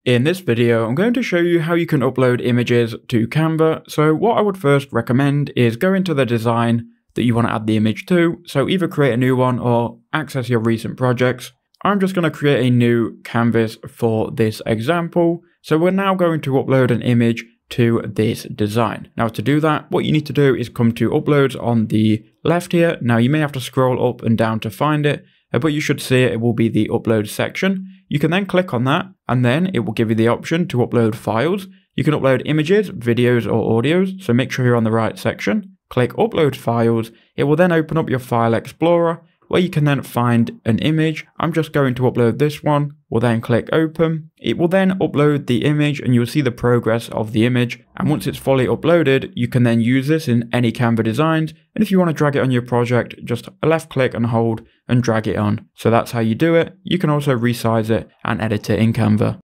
In this video, I'm going to show you how you can upload images to Canva. So what I would first recommend is go into the design that you want to add the image to. So either create a new one or access your recent projects. I'm just going to create a new canvas for this example. So we're now going to upload an image to this design. Now to do that, what you need to do is come to uploads on the left here. Now you may have to scroll up and down to find it, but you should see it. It will be the upload section. You can then click on that and then it will give you the option to upload files. You can upload images, videos or audios. So make sure you're on the right section. Click upload files. It will then open up your file explorer where you can then find an image. I'm just going to upload this one. We'll then click open. It will then upload the image and you'll see the progress of the image. And once it's fully uploaded, you can then use this in any Canva designs. And if you want to drag it on your project, just left click and hold and drag it on. So that's how you do it. You can also resize it and edit it in Canva.